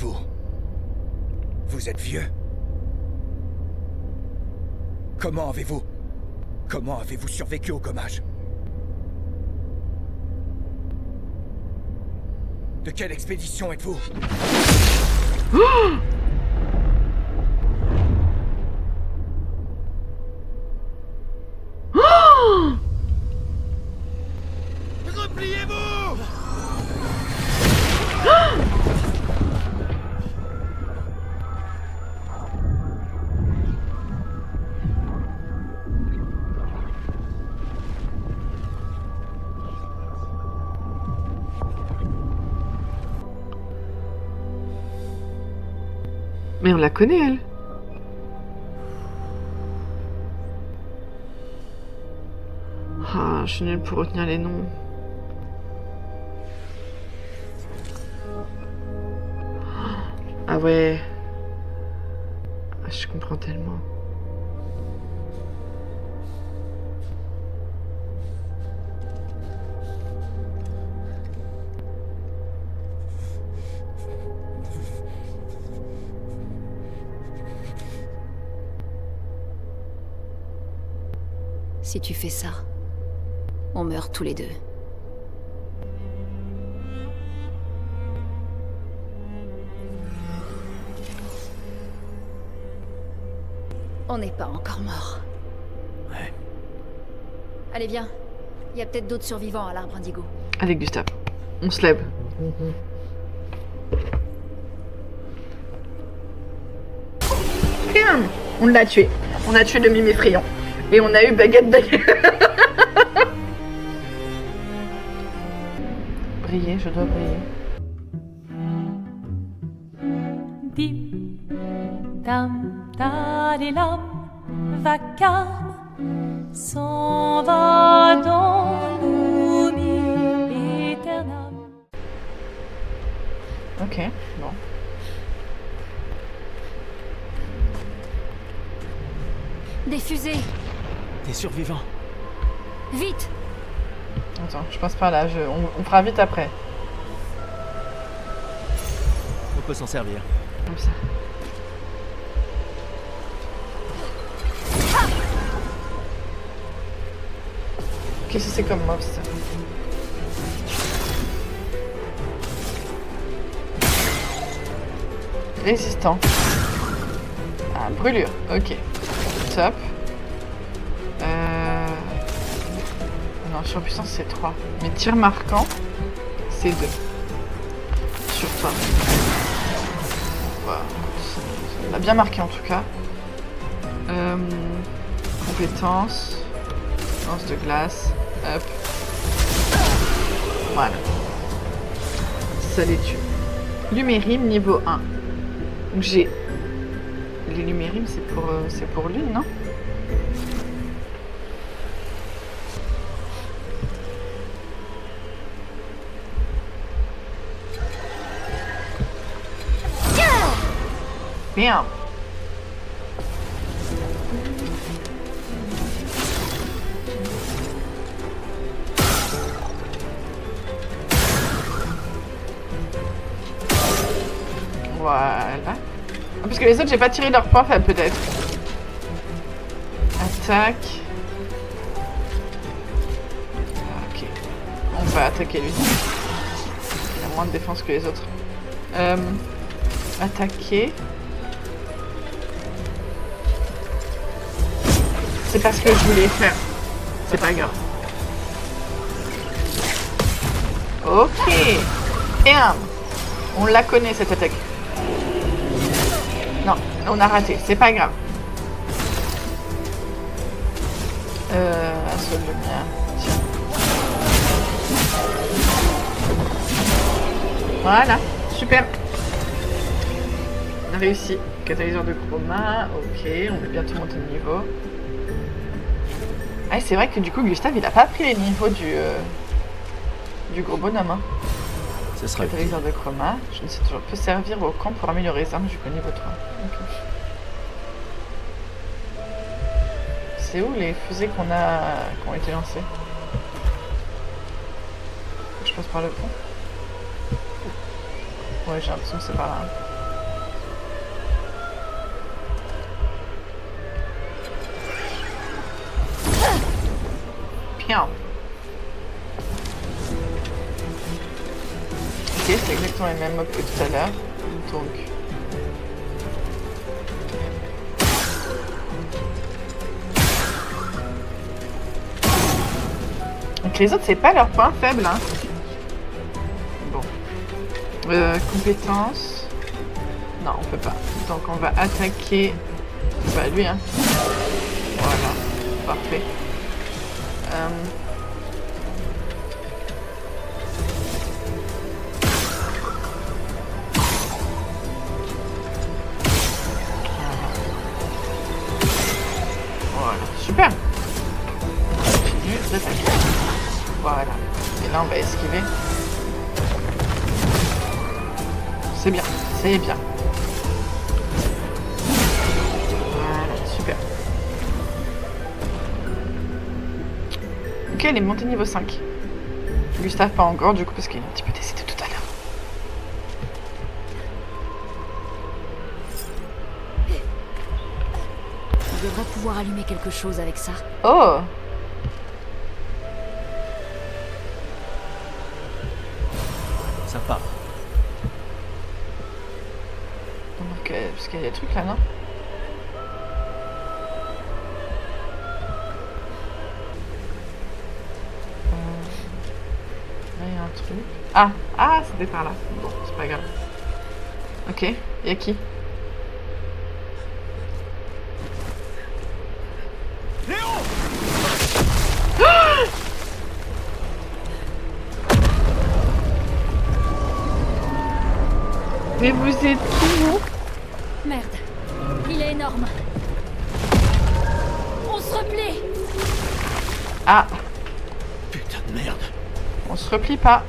vous? Vous êtes vieux? Comment avez-vous survécu au gommage? De quelle expédition êtes-vous? Repliez-vous! Mais on la connaît, elle. Ah, je suis nulle pour retenir les noms. Ah ouais. Ah, je comprends tellement. Si tu fais ça, on meurt tous les deux. On n'est pas encore mort. Ouais. Allez, viens. Il y a peut-être d'autres survivants à l'arbre indigo. Allez, Gustave. On se lève. Bam! On l'a tué. On a tué le mime effrayant. Et on a eu baguette. Briller, je dois briller. Dim, tam, tadilam, vacarme, s'en va dans l'oubli éternel. Ok, bon. Des fusées! Des survivants. Vite! Attends, je passe par là. On fera vite après. On peut s'en servir. Comme ça. Qu'est-ce que c'est comme mob ça? Résistant. Ah, brûlure. Ok. Top. Non, surpuissance c'est 3. Mais tir marquant, c'est 2. Sur toi. Voilà. Ça l'a bien marqué en tout cas. Compétence. Lance de glace. Hop. Voilà. Ça les tue. Lumérime niveau 1. Donc j'ai... Les lumérimes c'est pour lui, non? Bien. Voilà. Parce que les autres, j'ai pas tiré leur point faible peut-être. Attaque. Ok. On va attaquer lui. Il a moins de défense que les autres. Attaquer. C'est pas ce que je voulais faire. C'est pas grave. Ok. Et un. On la connaît cette attaque. Non, on a raté. C'est pas grave. Un seul lumière. Tiens. Voilà. Super. On a réussi. Catalyseur de chroma. Ok. On va bientôt monter de niveau. Ah, c'est vrai que du coup, Gustave, il a pas pris les niveaux du gros bonhomme. Hein. Ce sera Catalyseur de chroma. Je ne sais toujours peut servir au camp pour améliorer les armes jusqu'au niveau 3. Okay. C'est où les fusées qui ont été lancées? Je passe par le pont. Ouais, j'ai l'impression que c'est par là. Merde. Ok, c'est exactement les mêmes mobs que tout à l'heure. Donc... Donc les autres, c'est pas leur point faible, hein. Bon. Compétences. Non, on peut pas. Donc on va attaquer... Bah lui, hein. Voilà. Parfait. Voilà. Super. Continue d'attaquer. Voilà. Et là, on va esquiver. C'est bien. C'est bien. Voilà. Super. Ok, elle est montée niveau 5. Gustave pas encore, du coup, parce qu'il est un petit peu décédé tout à l'heure. On devrait pouvoir allumer quelque chose avec ça. Oh! Ça part. Donc, parce qu'il y a des trucs là, non? Là, il y a un truc. Ah! Ah, c'était par là. Bon, c'est pas grave. Ok, il y a qui? Mais vous êtes qui, vous? Merde. Il est énorme. On se replie. Ah! Putain de merde. On se replie pas.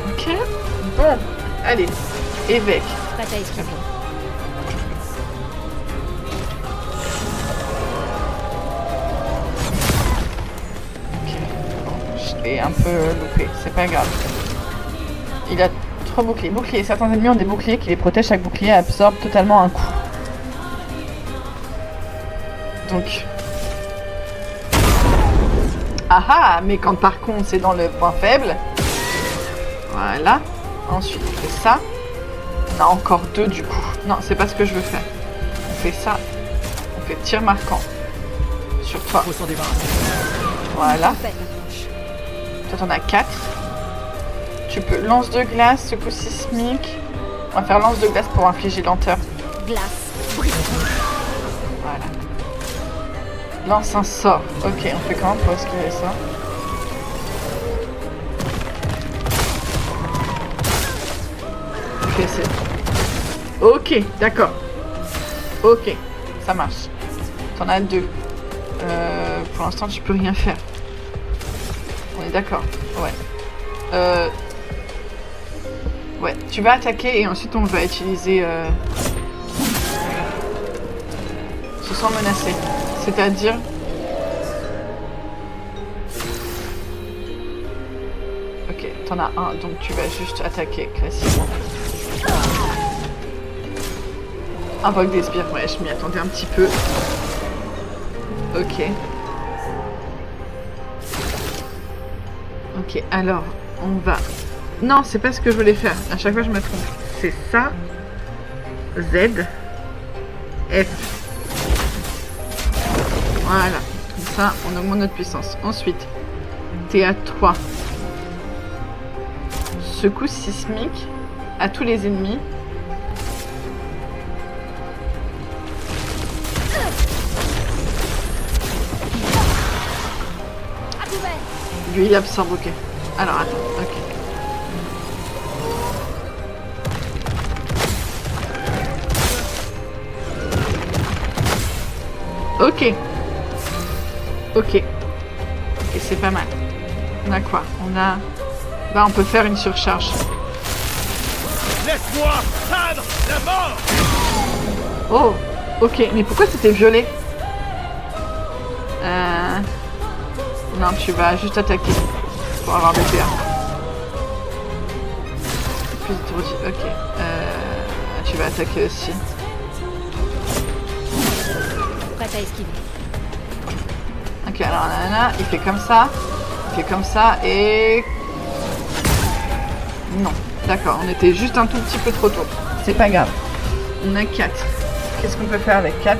Ok. Bon. Allez. Évêque. Bataille esquivée. Je l'ai un peu loupé, c'est pas grave. Il a 3 boucliers. Boucliers. Certains ennemis ont des boucliers qui les protègent. Chaque bouclier absorbe totalement un coup. Donc... Ah ah, mais quand par contre c'est dans le point faible... Voilà. Ensuite on fait ça. On a encore 2 du coup. Non, c'est pas ce que je veux faire. On fait ça. On fait tir marquant. Sur toi. Faut s'en débarrasser. Voilà. Tempête. Toi t'en as 4. Tu peux lance de glace, secousse sismique. On va faire lance de glace pour infliger lenteur. Glace. Brise. Voilà. Lance un sort. Ok, on fait comment pour esquiver ça? Ok, c'est... Ok, d'accord. Ok, ça marche. T'en as 2. Pour l'instant, tu peux rien faire. On est d'accord. Ouais. Ouais, tu vas attaquer et ensuite on va utiliser... Se sent menacé. C'est-à-dire... Ok, t'en as un, donc tu vas juste attaquer classiquement. Invoque des sbires, ouais, je m'y attendais un petit peu. Ok. Ok, alors, on va... Non, c'est pas ce que je voulais faire. À chaque fois, je me trompe. C'est ça. Z. F. Voilà. Comme ça, on augmente notre puissance. Ensuite, t'es à 3. Secousse sismique à tous les ennemis. Lui, il absorbe, ok. Alors, attends, ok. Ok. Ok. Ok, c'est pas mal. On a quoi? On a... Bah, on peut faire une surcharge. Laisse-moi peindre la mort. Oh, ok. Mais pourquoi c'était violet? Non, tu vas juste attaquer pour avoir des PA. Plus étourdi, ok. tu vas attaquer aussi. Prête à esquiver. Ok, alors nanana, il fait comme ça. Il fait comme ça et... Non, d'accord, on était juste un tout petit peu trop tôt. C'est pas grave. On a 4. Qu'est-ce qu'on peut faire avec 4?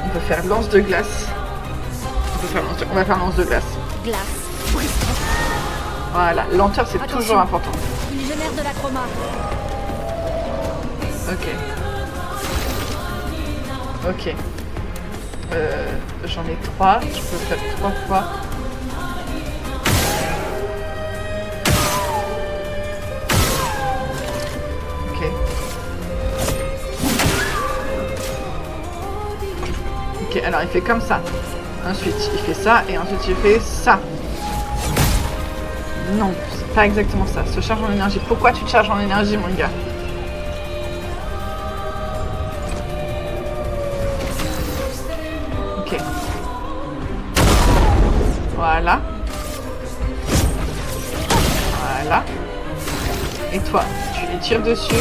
On peut faire lance de glace. On va faire lance de glace. Glace. Briston. Voilà, lenteur c'est Attention. toujours important. Il génère de la chroma. Ok. Ok. J'en ai 3. Je peux faire 3 fois. Ok. Ok, alors il fait comme ça. Ensuite, il fait ça et ensuite il fait ça. Non, c'est pas exactement ça. Se charge en énergie. Pourquoi tu te charges en énergie, mon gars? Ok. Voilà. Voilà. Et toi, tu lui tires dessus.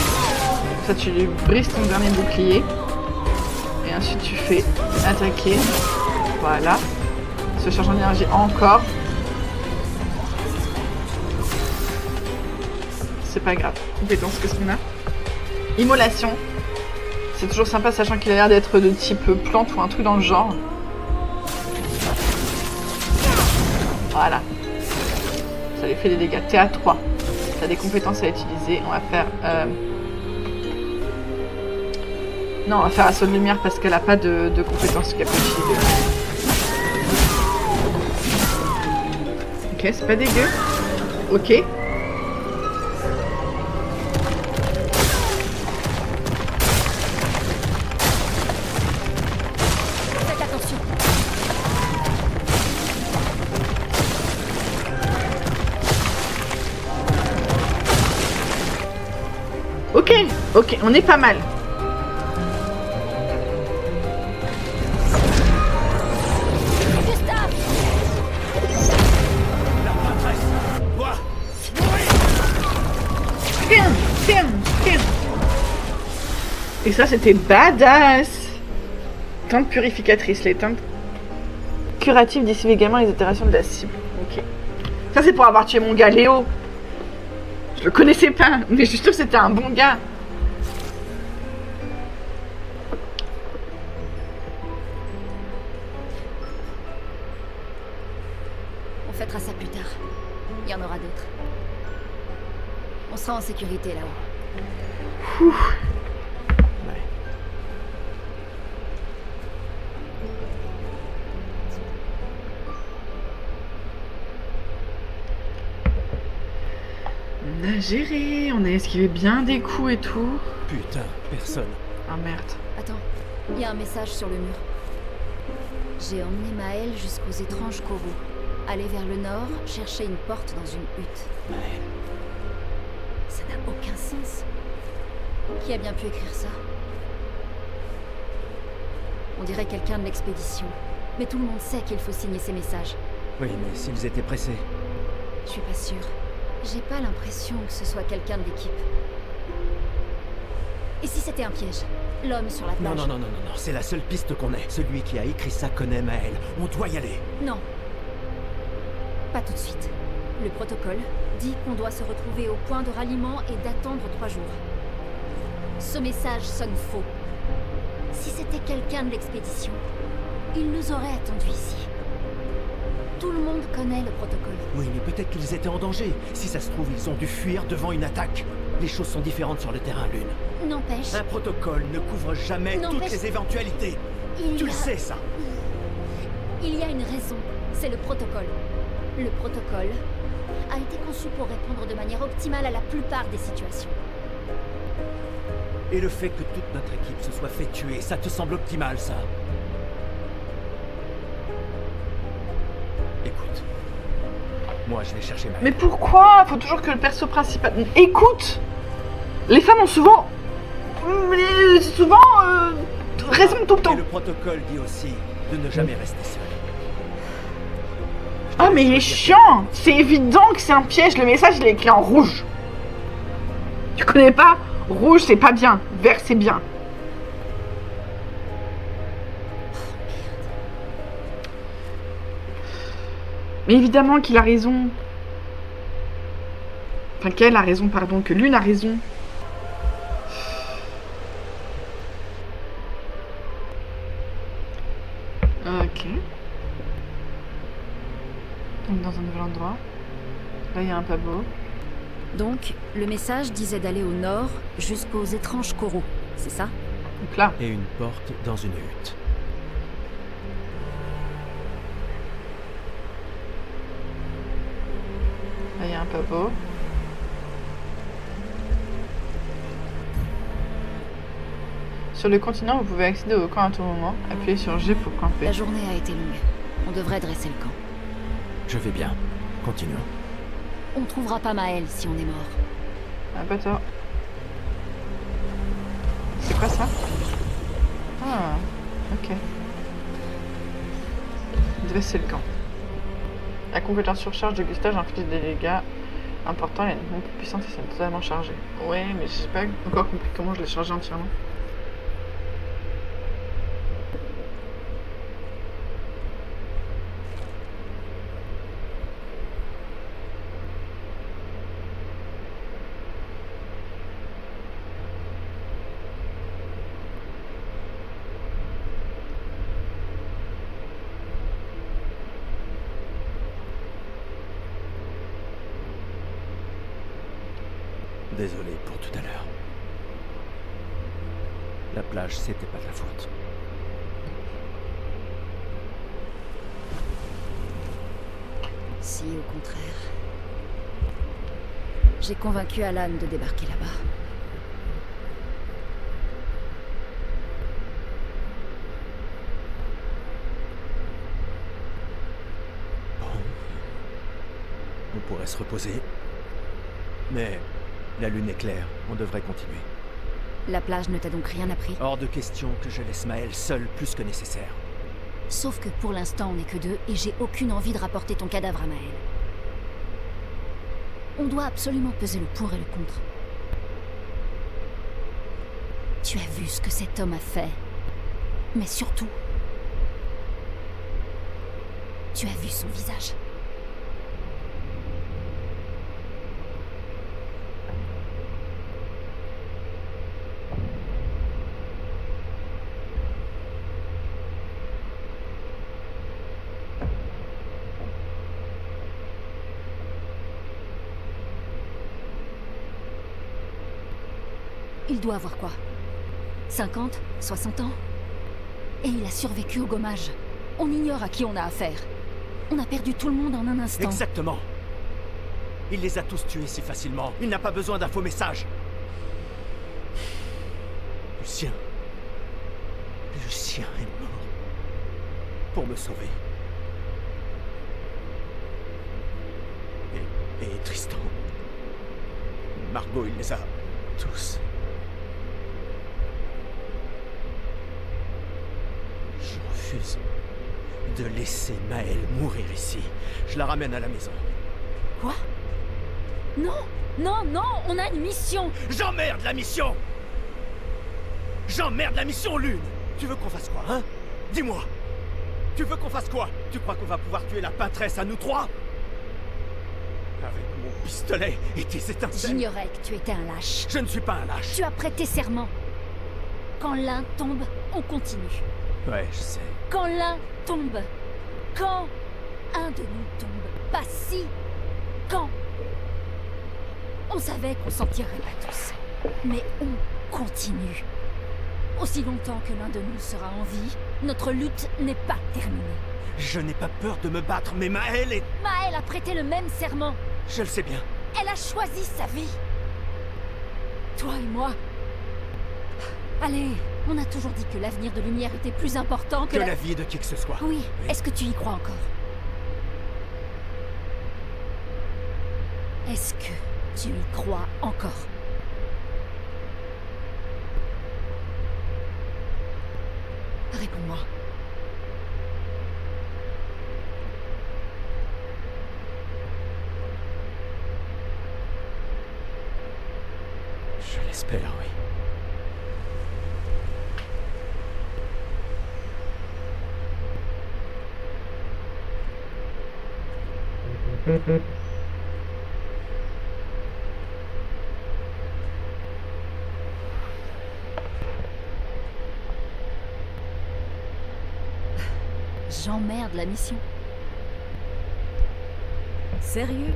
Ça, tu lui brises ton dernier bouclier. Et ensuite, tu fais attaquer. Voilà. Se charge en énergie encore. C'est pas grave. Compétence, qu'est-ce qu'on a? Immolation. C'est toujours sympa, sachant qu'il a l'air d'être de type plante ou un truc dans le genre. Voilà. Ça lui fait des dégâts. T'es à 3. T'as des compétences à utiliser. On va faire... Non, on va faire assaut de lumière parce qu'elle a pas de compétences qu'elle peut utiliser. Ok, c'est pas dégueu. Ok. Faites attention. Ok, ok, on est pas mal. Gustave. La maîtresse doit mourir. Tiens. Et ça, c'était badass. Tente purificatrice. Les teintes curatives dissipent également les altérations de la cible. Ok. Ça, c'est pour avoir tué mon gars Léo. Je le connaissais pas, mais je suis sûre que c'était un bon gars. On fêtera ça plus tard. Il y en aura d'autres. On sera en sécurité là-haut. Ouais. On a géré, on a esquivé bien des coups et tout. Putain, personne. Ah merde. Attends, il y a un message sur le mur. J'ai emmené Maël jusqu'aux étranges coraux. Aller vers le nord, chercher une porte dans une hutte. Ouais. Ça n'a aucun sens. Qui a bien pu écrire ça? On dirait quelqu'un de l'expédition. Mais tout le monde sait qu'il faut signer ces messages. Oui, mais s'ils étaient pressés. Je suis pas sûre. J'ai pas l'impression que ce soit quelqu'un de l'équipe. Et si c'était un piège? L'homme sur la plage? Non, c'est la seule piste qu'on ait. Celui qui a écrit ça connaît Maël. On doit y aller. Non. Pas tout de suite. Le protocole dit qu'on doit se retrouver au point de ralliement et d'attendre 3 jours. Ce message sonne faux. Si c'était quelqu'un de l'expédition, il nous aurait attendus ici. Tout le monde connaît le protocole. Oui, mais peut-être qu'ils étaient en danger. Si ça se trouve, ils ont dû fuir devant une attaque. Les choses sont différentes sur le terrain, Lune. N'empêche, Un protocole ne couvre jamais N'empêche- toutes les éventualités. Tu le sais, ça. il y a une raison. C'est le protocole. Le protocole a été conçu pour répondre de manière optimale à la plupart des situations. Et le fait que toute notre équipe se soit fait tuer, ça te semble optimal, ça? Écoute. Moi, je vais chercher Maël. Mais pourquoi? Faut toujours que le perso principal... Écoute! Les femmes ont souvent... raison tout le Et temps. le protocole dit aussi de ne jamais rester seul. Ah mais il est chiant! C'est évident que c'est un piège, le message il est écrit en rouge. Tu connais pas? Rouge, c'est pas bien. Vert, c'est bien. Mais évidemment qu'il a raison. Enfin, qu'elle a raison, pardon. Que l'une a raison. Ok. Donc dans un nouvel endroit. Là, il y a un tableau. Donc, le message disait d'aller au nord jusqu'aux étranges coraux, c'est ça? Donc là. Et une porte dans une hutte. Là, il y a un pavot. Sur le continent, vous pouvez accéder au camp à tout moment. Appuyez sur G pour camper. La journée a été longue. On devrait dresser le camp. Je vais bien. Continuons. On trouvera pas Maël si on est mort. Ah, pas tort. C'est quoi ça? Ah, ok. Dresser le camp. La compétence surcharge de gustage inflige des dégâts importants et est non plus puissante et c'est totalement chargé. Ouais, mais j'ai pas encore compris comment je l'ai chargé entièrement. Désolé pour tout à l'heure. La plage, c'était pas de la faute. Si, au contraire. J'ai convaincu Alan de débarquer là-bas. Bon. On pourrait se reposer. Mais la lune est claire, on devrait continuer. La plage ne t'a donc rien appris? Hors de question que je laisse Maël seul plus que nécessaire. Sauf que pour l'instant, on n'est que deux et j'ai aucune envie de rapporter ton cadavre à Maël. On doit absolument peser le pour et le contre. Tu as vu ce que cet homme a fait. Mais surtout, tu as vu son visage. Il doit avoir quoi? 50? 60 ans? Et il a survécu au gommage. On ignore à qui on a affaire. On a perdu tout le monde en un instant. Exactement. Il les a tous tués si facilement. Il n'a pas besoin d'un faux message. Lucien. Lucien est mort. Pour me sauver. Et Tristan. Margot, il les a tous. Je refuse de laisser Maël mourir ici. Je la ramène à la maison. Quoi? Non! Non, non! On a une mission! J'emmerde la mission! J'emmerde la mission, Lune! Tu veux qu'on fasse quoi, hein? Dis-moi! Tu veux qu'on fasse quoi? Tu crois qu'on va pouvoir tuer la pâtresse à nous trois? Avec mon pistolet et tes étincelles? J'ignorais que tu étais un lâche. Je ne suis pas un lâche. Tu as prêté serment. Quand l'un tombe, on continue. Ouais, je sais. Quand l'un tombe. Quand un de nous tombe. Pas si. Quand. On savait qu'on s'en tirerait pas tous. Mais on continue. Aussi longtemps que l'un de nous sera en vie, notre lutte n'est pas terminée. Je n'ai pas peur de me battre, mais Maël est... Maël a prêté le même serment. Je le sais bien. Elle a choisi sa vie. Toi et moi. Allez, on a toujours dit que l'avenir de Lumière était plus important que la vie de qui que ce soit. Oui, est-ce que tu y crois encore? Est-ce que tu y crois encore? Réponds-moi. Je l'espère. J'espère, oui. J'emmerde la mission. Sérieux?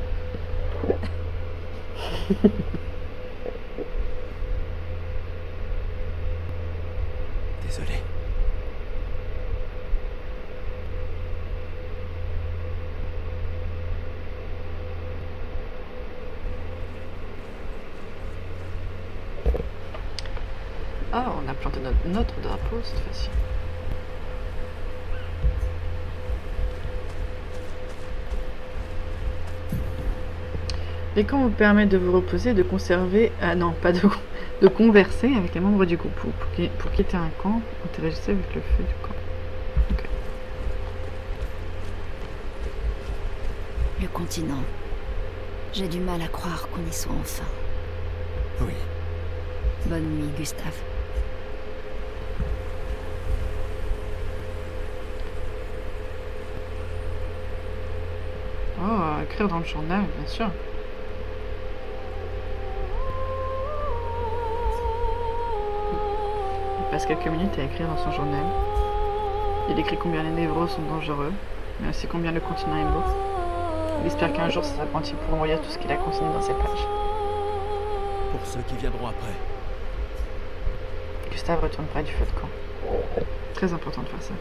Désolé. Ah, on a planté notre drapeau cette fois-ci. Les camps vous permettent de vous reposer et de conserver... Ah non, pas de converser avec les membres du groupe. Pour quitter un camp, interagissez avec le feu du camp. Ok. Le continent. J'ai du mal à croire qu'on y soit enfin. Oui. Bonne nuit, Gustave. Oh, écrire dans le journal, bien sûr. Il passe quelques minutes à écrire dans son journal. Il écrit combien les névros sont dangereux, mais aussi combien le continent est beau. Il espère qu'un jour ses apprentis pourront lire tout ce qu'il a consigné dans ses pages. Pour ceux qui viendront après. Gustave retourne près du feu de camp. Très important de faire ça.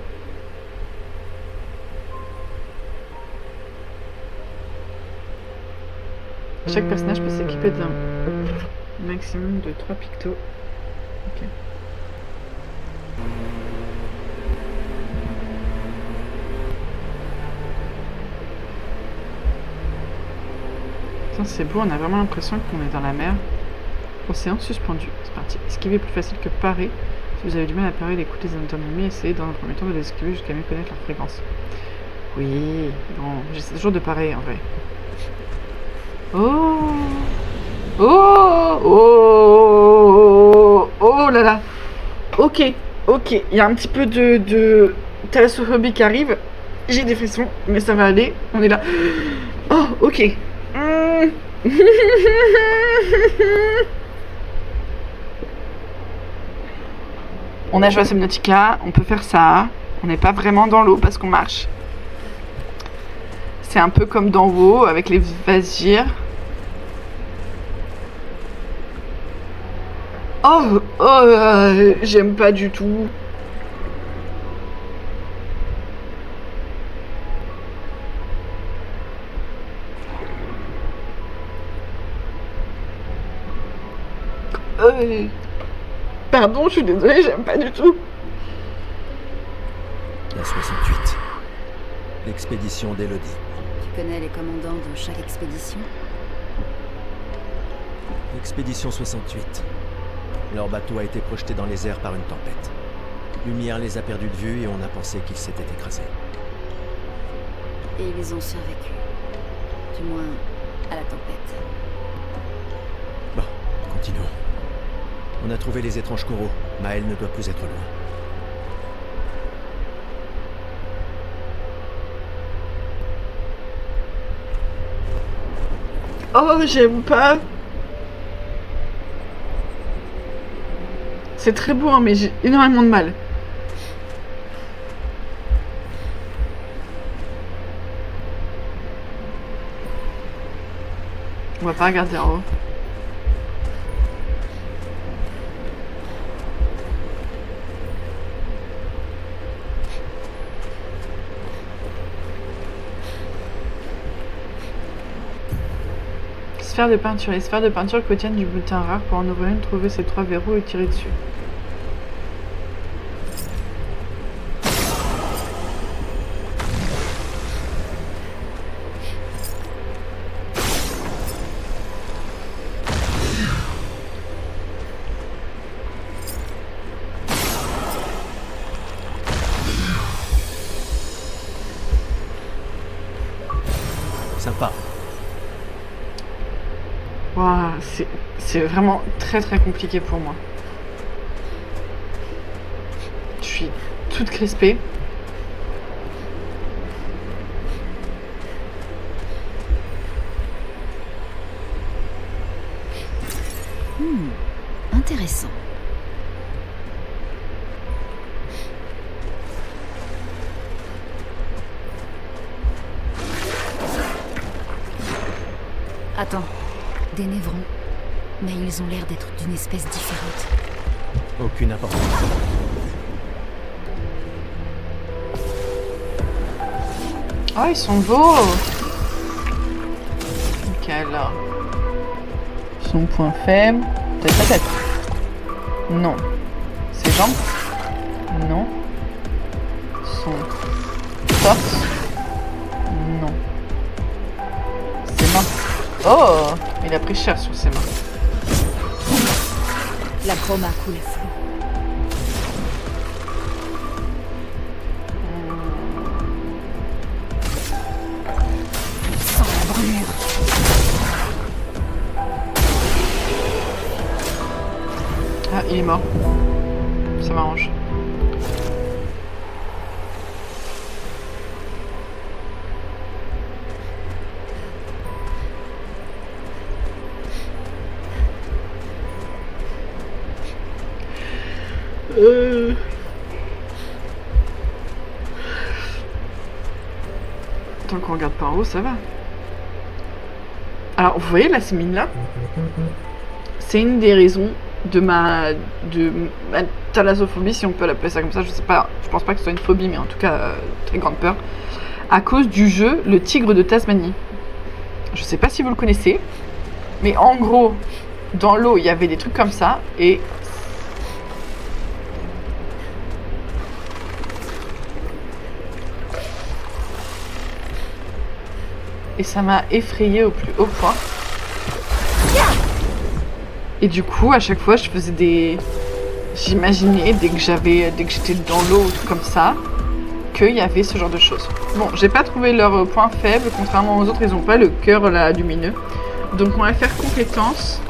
Chaque personnage peut s'équiper d'un maximum de 3 pictos. Ok. C'est beau, on a vraiment l'impression qu'on est dans la mer. Océan suspendu. C'est parti. Esquiver est plus facile que parer. Si vous avez du mal à parer les coups des ennemis, essayez dans un premier temps de les esquiver jusqu'à mieux connaître leur fréquence. Oui, bon, j'essaie toujours de parer en vrai. Oh oh oh oh là là. Ok, il y a un petit peu de thalassophobie qui arrive. J'ai des frissons, mais ça va aller. On est là. Oh, ok. On a joué à Subnautica, on peut faire ça. On n'est pas vraiment dans l'eau parce qu'on marche. C'est un peu comme dans WoW avec les vasirs. Oh, j'aime pas du tout. Pardon, je suis désolée, j'aime pas du tout. La 68. L'expédition d'Elodie. Tu connais les commandants de chaque expédition? L'expédition 68. Leur bateau a été projeté dans les airs par une tempête. Lumière les a perdus de vue et on a pensé qu'ils s'étaient écrasés. Et ils ont survécu. Du moins, à la tempête. Bon, continuons. On a trouvé les étranges coraux. Maël ne doit plus être loin. Oh, j'aime pas. C'est très beau, hein, mais j'ai énormément de mal. On va pas regarder en haut. Sphère de peinture. Les sphères de peinture contiennent du butin rare. Pour en ouvrir une, trouvez ces 3 verrous et tirez dessus. Waouh, c'est vraiment très très compliqué pour moi. Je suis toute crispée. Intéressant. Attends, des névrons. Mais ils ont l'air d'être d'une espèce différente. Aucune importance. Oh, ils sont beaux. Ok, alors. Son point faible. Peut-être la tête. Non. Ses jambes. Non. Son torse. Non. Ses mains. Oh, il a pris cher sur ses mains. La chroma coule à flot. Sans la brûlure. Ah, il est mort. Ça m'arrange. Tant qu'on regarde par haut, ça va. Alors, vous voyez la mine là, c'est une des raisons de ma thalassophobie, si on peut l'appeler ça comme ça. Je sais pas, je pense pas que ce soit une phobie, mais en tout cas très grande peur, à cause du jeu Le Tigre de Tasmanie. Je sais pas si vous le connaissez, mais en gros, dans l'eau, il y avait des trucs comme ça et ça m'a effrayée au plus haut point. Et du coup, à chaque fois, je faisais des... J'imaginais, dès que j'étais dans l'eau ou tout comme ça, qu'il y avait ce genre de choses. Bon, j'ai pas trouvé leur point faible, contrairement aux autres, ils ont pas le cœur là, lumineux. Donc on va faire compétences.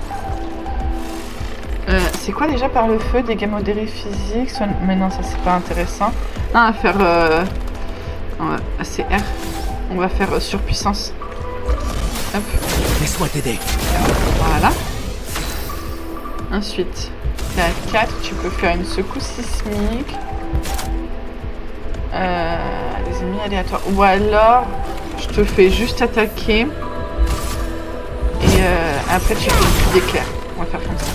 C'est quoi déjà par le feu? Dégâts modérés physiques? Mais non, ça c'est pas intéressant. Non, on va faire... c'est R. On va faire surpuissance. Hop. Laisse-moi t'aider. Voilà. Ensuite, t'es à 4, tu peux faire une secousse sismique. Des ennemis aléatoires. Ou alors, je te fais juste attaquer. Et après, tu fais une pluie d'éclairs. On va faire comme ça.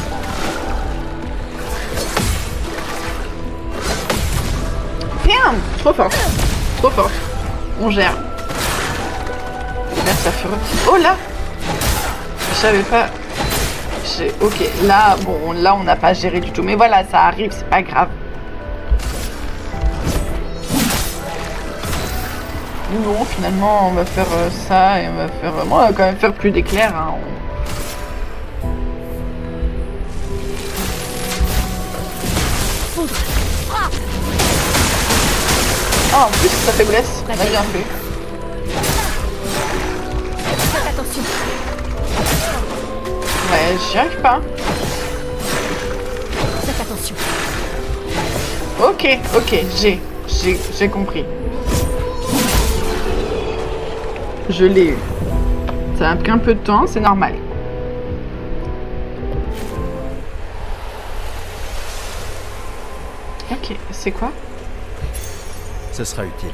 Bam! Trop fort. Trop fort. On gère. Là, ça fait... Oh là! Je savais pas... Ok, là, bon, là, on n'a pas géré du tout. Mais voilà, ça arrive, c'est pas grave. Non, finalement, on va faire ça et on va faire... Bon, on va quand même faire plus d'éclairs. Hein. Ah, en plus, sa faiblesse, on a bien fait. Faites attention. Ouais, j'y arrive pas. Faites attention. Ok, j'ai compris. Je l'ai eu. Ça a pris un peu de temps, c'est normal. Ok, c'est quoi? Ce sera utile.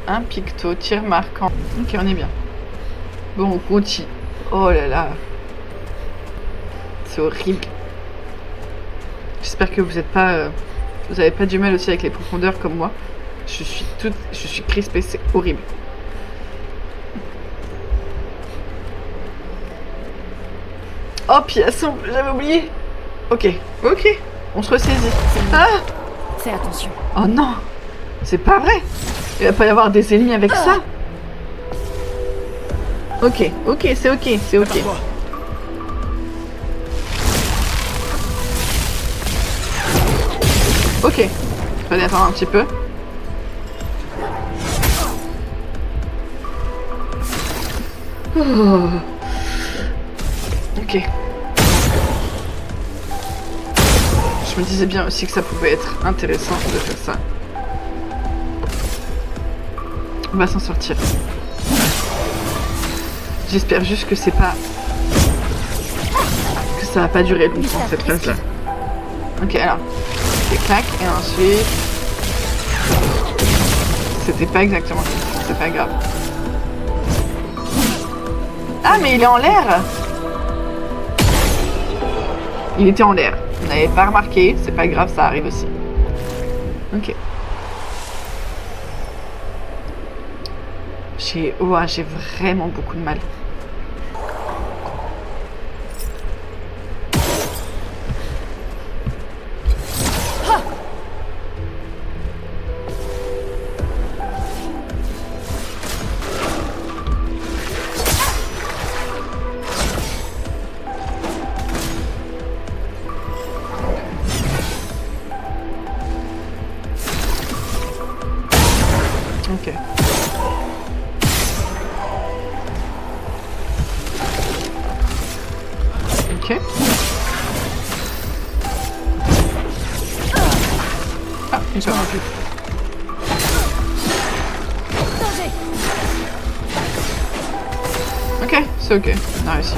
Un picto, tir marquant. Ok, on est bien. Bon, on continue. Oh là là. C'est horrible. J'espère que vous n'êtes pas... vous n'avez pas du mal aussi avec les profondeurs comme moi. Je suis crispée, c'est horrible. Oh, piasson, j'avais oublié. Ok, on se ressaisit. Ah! Fais attention. Oh non! C'est pas vrai! Il va pas y avoir des ennemis avec ça! Ok, c'est ok. Ok, fallait attendre un petit peu. Oh. Ok. Je me disais bien aussi que ça pouvait être intéressant de faire ça. On va s'en sortir. J'espère juste que c'est pas... que ça va pas durer longtemps cette phase-là. Ok, alors. C'est clac, et ensuite... C'était pas exactement ça, c'est pas grave. Ah, mais il est en l'air! Il était en l'air. Vous n'avez pas remarqué, c'est pas grave, ça arrive aussi. Ok. J'ai vraiment beaucoup de mal. Ok. Ok. Ah, il s'en occupe. Ok, c'est ok. On a réussi.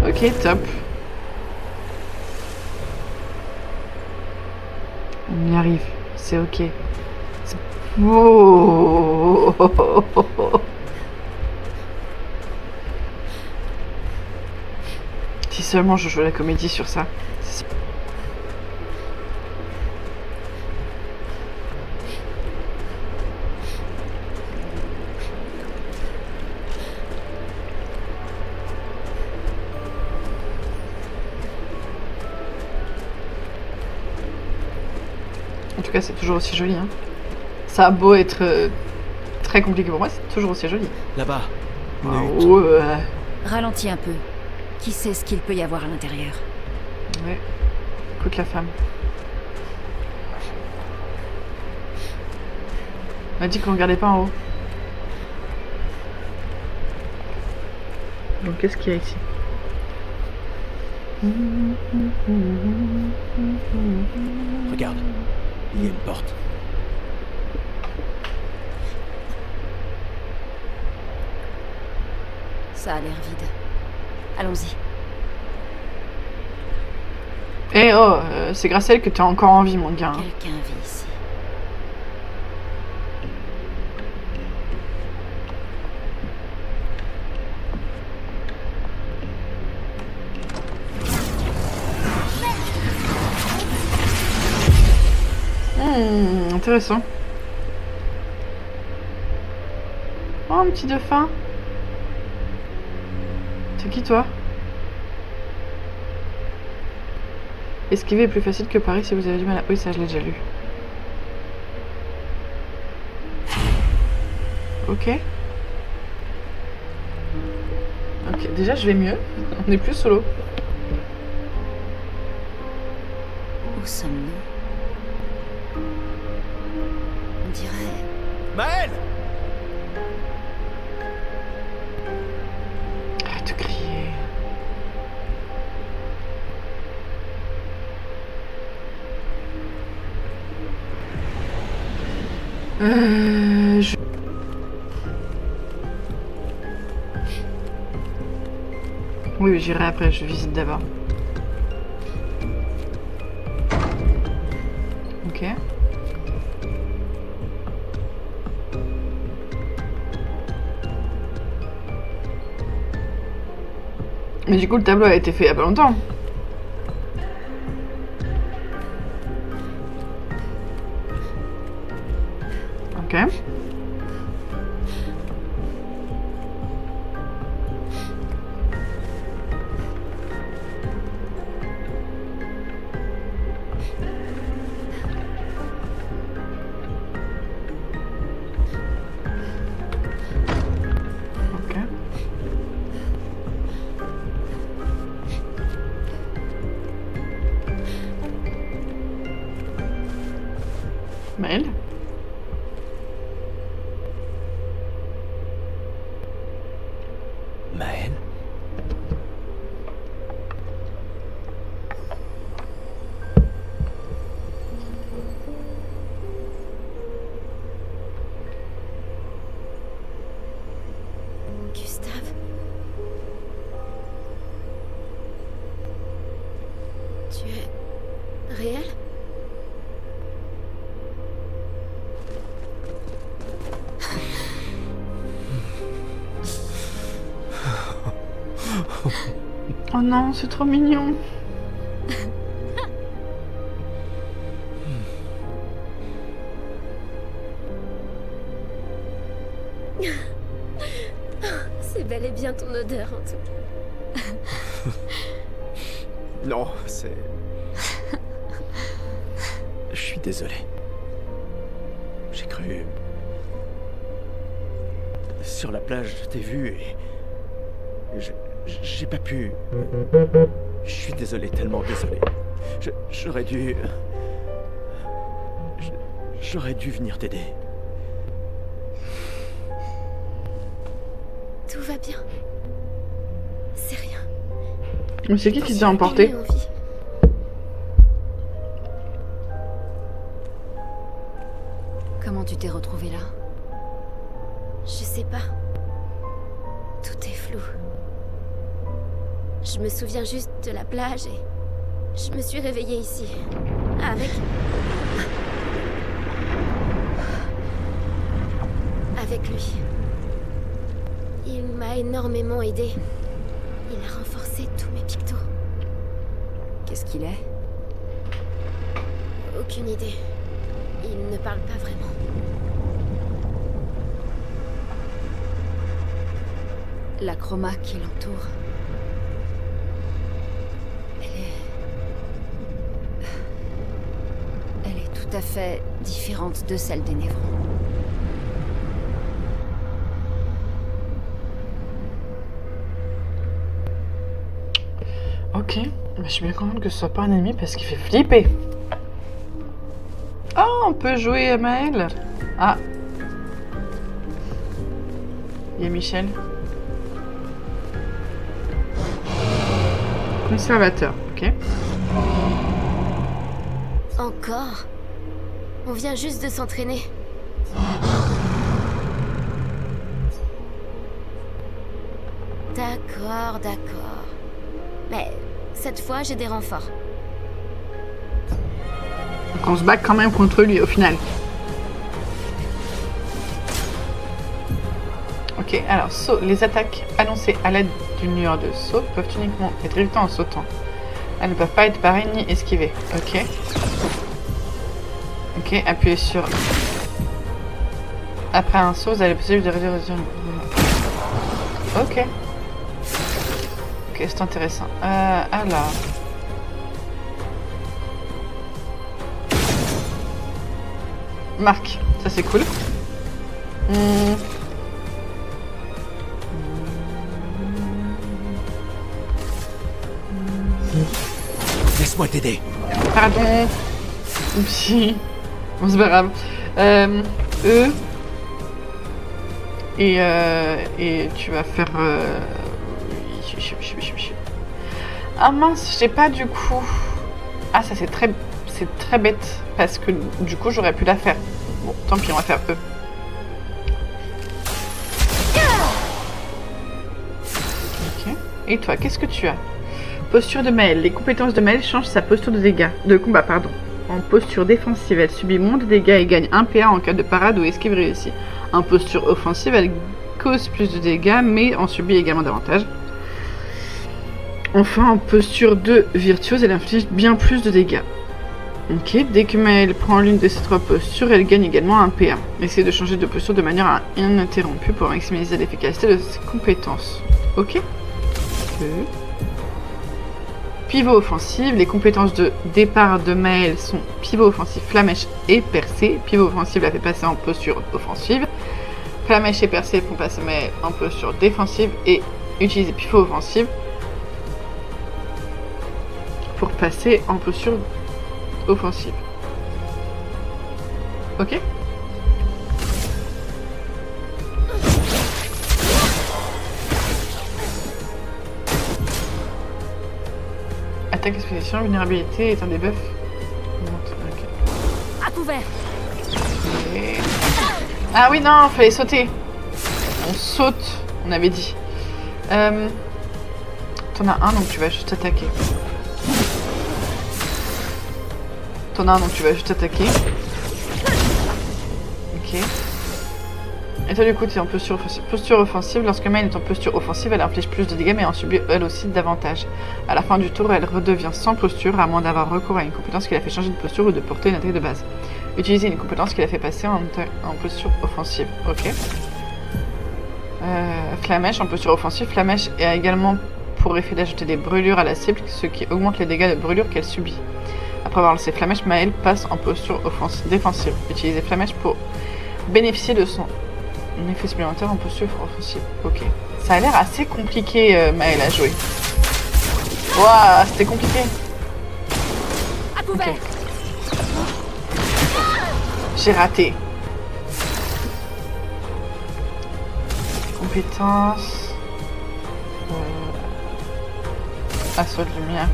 Ok, top. On y arrive, c'est ok. Oh. Si seulement je jouais la comédie sur ça. En tout cas, c'est toujours aussi joli. Hein. Ça a beau être très compliqué pour moi, c'est toujours aussi joli. Là-bas. Ralentis un peu. Qui sait ce qu'il peut y avoir à l'intérieur? Ouais. Écoute la femme. On a dit qu'on regardait pas en haut. Donc qu'est-ce qu'il y a ici? Regarde. Il y a une porte. Ça a l'air vide. Allons-y. Eh oh, c'est grâce à elle que t'es encore en vie, mon gars. Hein. Quelqu'un vit ici. Intéressant. Oh, un petit dauphin. C'est qui toi? Esquiver est plus facile que Paris si vous avez du mal à... Oui, ça je l'ai déjà lu. Ok. Ok, déjà je vais mieux. On est plus solo. Où sommes-nous? On dirait... Maël! Arrête de crier. Oui, j'irai après, je visite d'abord. Ok. Mais du coup, le tableau a été fait il y a pas longtemps. Ok. Maël? Oh non, c'est trop mignon. C'est bel et bien ton odeur, en tout cas. Non, c'est... Je suis désolé. J'ai cru... Sur la plage, je t'ai vu et... J'ai pas pu... Je suis désolé, tellement désolé. J'aurais dû... J'aurais dû venir t'aider. Tout va bien. C'est rien. Mais c'est qui t'a emporté? Comment tu t'es retrouvée là? Je sais pas. Tout est flou. Je me souviens juste de la plage et... Je me suis réveillée ici. Avec lui. Il m'a énormément aidé. Il a renforcé tous mes pictos. Qu'est-ce qu'il est? Aucune idée. Il ne parle pas vraiment. La chroma qui l'entoure. Elle est tout à fait différente de celle des névrons. Ok, mais je suis bien contente que ce soit pas un ennemi parce qu'il fait flipper. Oh, on peut jouer à Maël. Ah. Il y a Michel. Conservateur, ok. Encore? On vient juste de s'entraîner. D'accord. Mais cette fois, j'ai des renforts. Donc on se bat quand même contre lui au final. Ok, alors saut. Les attaques annoncées à l'aide d'une lueur de saut peuvent uniquement être évitées en sautant. Elles ne peuvent pas être parées ni esquivées. Ok. Ok, appuyez sur... Après un saut, vous avez la possibilité de réduire... Ok. Ok, c'est intéressant. Alors... Marc, ça c'est cool. Laisse-moi t'aider. Pardon. Oupsie. Bon, c'est pas grave. E. Et tu vas faire... Ah mince, j'ai pas du coup... Ah, ça c'est très bête. Parce que du coup, j'aurais pu la faire. Bon, tant pis, on va faire E. Ok. Et toi, qu'est-ce que tu as? Posture de Maël. Les compétences de Maël changent sa posture de combat. En posture défensive, elle subit moins de dégâts et gagne 1 PA en cas de parade ou esquive réussie. En posture offensive, elle cause plus de dégâts, mais en subit également davantage. Enfin, en posture de virtuose, elle inflige bien plus de dégâts. Ok, dès que Maël prend l'une de ces trois postures, elle gagne également 1 PA. Essayez de changer de posture de manière ininterrompue pour maximiser l'efficacité de ses compétences. Ok. Pivot offensif, les compétences de départ de Maël sont pivot offensif, flamèche et percée. Pivot offensif la fait passer en posture offensive. Flamèche et percée font passer Maël en posture défensive et utiliser pivot offensif pour passer en posture offensive. Ok. Attaque, exposition, vulnérabilité est un debuff. Okay. À couvert. Et... Ah oui, non, fallait sauter. On saute, on avait dit. T'en as un, donc tu vas juste attaquer. T'en as un, donc tu vas juste attaquer. Ok. Et toi du coup tu es en posture offensive. Posture offensive, lorsque Maëlle est en posture offensive, elle inflige plus de dégâts mais en subit elle aussi davantage. À la fin du tour, elle redevient sans posture à moins d'avoir recours à une compétence qui la fait changer de posture ou de porter une attaque de base. Utilisez une compétence qui la fait passer en posture offensive. Ok. Flamèche en posture offensive. Flamèche a également pour effet d'ajouter des brûlures à la cible, ce qui augmente les dégâts de brûlure qu'elle subit. Après avoir lancé Flamèche, Maëlle passe en posture défensive. Utilisez Flamèche pour bénéficier de son effet supplémentaire en posture offensive. Ok. Ça a l'air assez compliqué, Maëlle, à jouer. Waouh, c'était compliqué. Ok. J'ai raté. Compétence. Assaut de lumière.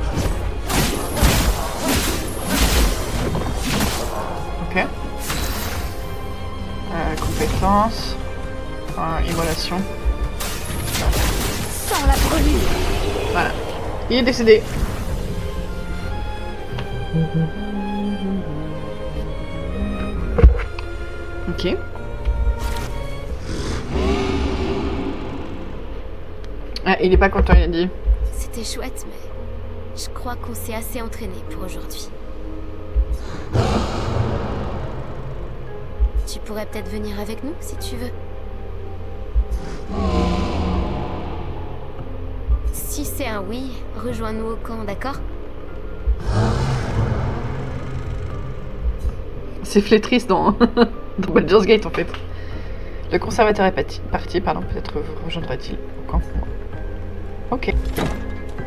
Ok. Compétence. Immolation. Sans la brûlure. Voilà. Il est décédé. Ok. Ah, il est pas content, il a dit. C'était chouette, mais je crois qu'on s'est assez entraîné pour aujourd'hui. Tu pourrais peut-être venir avec nous si tu veux. Si c'est un oui, rejoins-nous au camp, d'accord? C'est Flétris dans Baldur's Gate en fait. Le conservateur est parti, pardon, peut-être vous rejoindra-t-il au camp. Ok.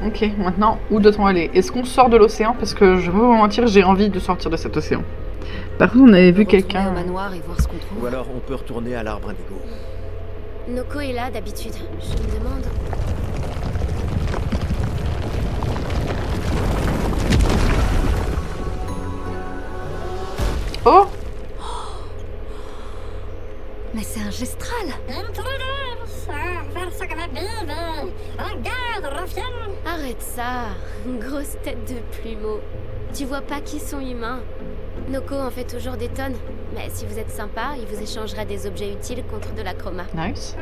Ok, maintenant, où doit-on aller? Est-ce qu'on sort de l'océan? Parce que je vais pas vous mentir, j'ai envie de sortir de cet océan. Par contre, on avait vu quelqu'un... au manoir et voir ce qu'on trouve. Ou alors on peut retourner à l'arbre indigo. Noko est là d'habitude. Je me demande... Oh! Mais c'est un gestral! Arrête ça! Grosse tête de plumeau. Tu vois pas qu'ils sont humains. Noko en fait toujours des tonnes. Mais si vous êtes sympa, il vous échangera des objets utiles contre de la chroma. Nice.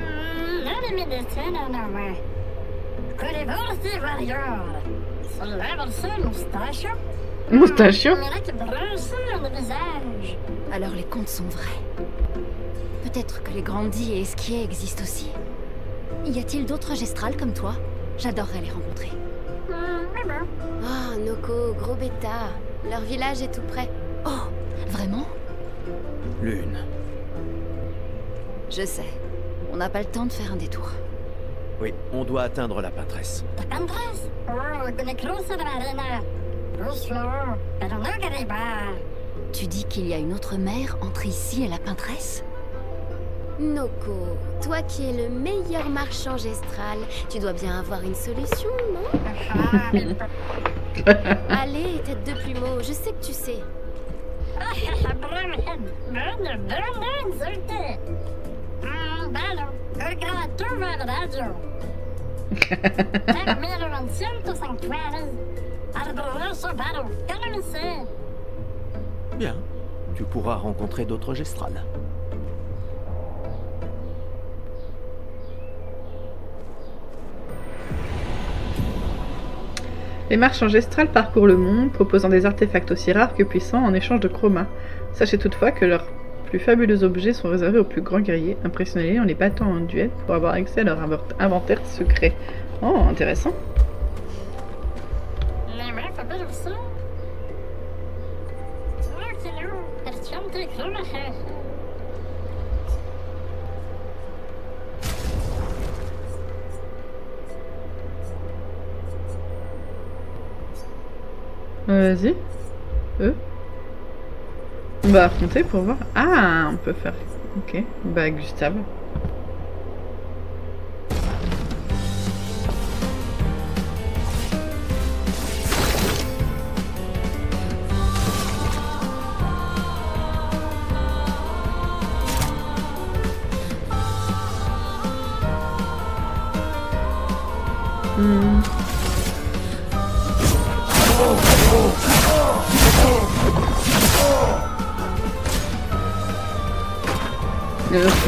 Moustachio? Alors les contes sont vrais. Peut-être que les Grandis et Esquier existent aussi. Y a-t-il d'autres gestrales comme toi? J'adorerais les rencontrer. Oh, Noko, gros bêta. Leur village est tout près. Oh, vraiment? Lune. Je sais. On n'a pas le temps de faire un détour. Oui, on doit atteindre la pâtresse. Tu dis qu'il y a une autre mer entre ici et la pâtresse? Noko, toi qui es le meilleur marchand gestral, tu dois bien avoir une solution, non? Allez, tête de plumeau, je sais que tu sais. Bien, tu pourras rencontrer d'autres gestrales. Les marchands gestrales parcourent le monde, proposant des artefacts aussi rares que puissants en échange de chroma. Sachez toutefois que leurs plus fabuleux objets sont réservés aux plus grands guerriers. Impressionnez-les en les battant en duel pour avoir accès à leur inventaire secret. Oh, intéressant. Vas-y. On va affronter pour voir. Ah, on peut faire. Ok. Bah, Gustave.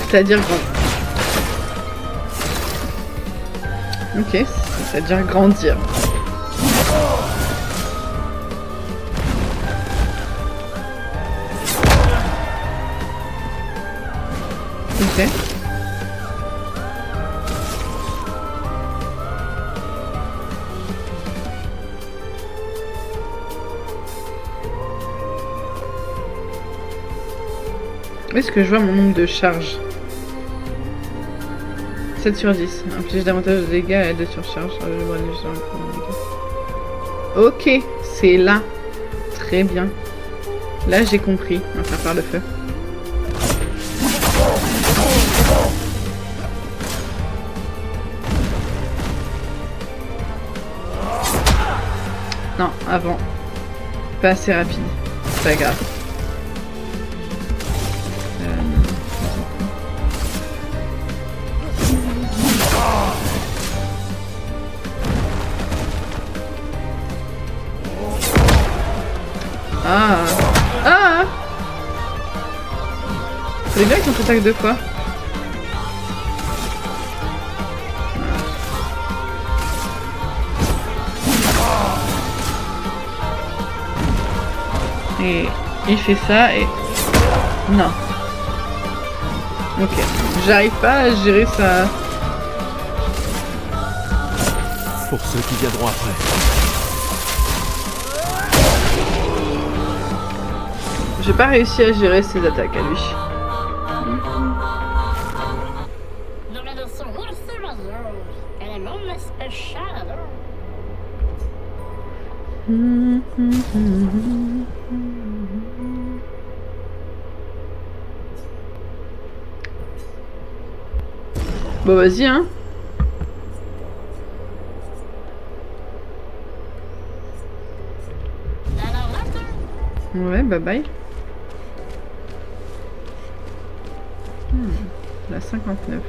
C'est-à-dire grand. Ok, c'est-à-dire grandir. Ok. Est-ce que je vois mon nombre de charges? 7 sur 10. Inflige davantage de dégâts et de surcharge. Ok, c'est là. Très bien. Là, j'ai compris. On va faire par le feu. Non, avant. Pas assez rapide. C'est pas grave. Ah. Ah. C'est bien qu'on t'attaque 2 fois. Et il fait ça et... Non. Ok. J'arrive pas à gérer ça. Pour ceux qui viendront après. J'ai pas réussi à gérer ses attaques à lui. Bon, vas-y, hein. Ouais, bye bye. La 59.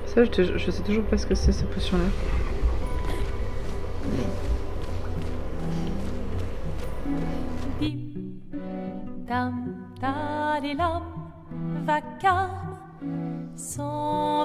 Ça, je sais toujours pas ce que c'est, ces potions-là. Dim, dam, dalilam, vacarme, sans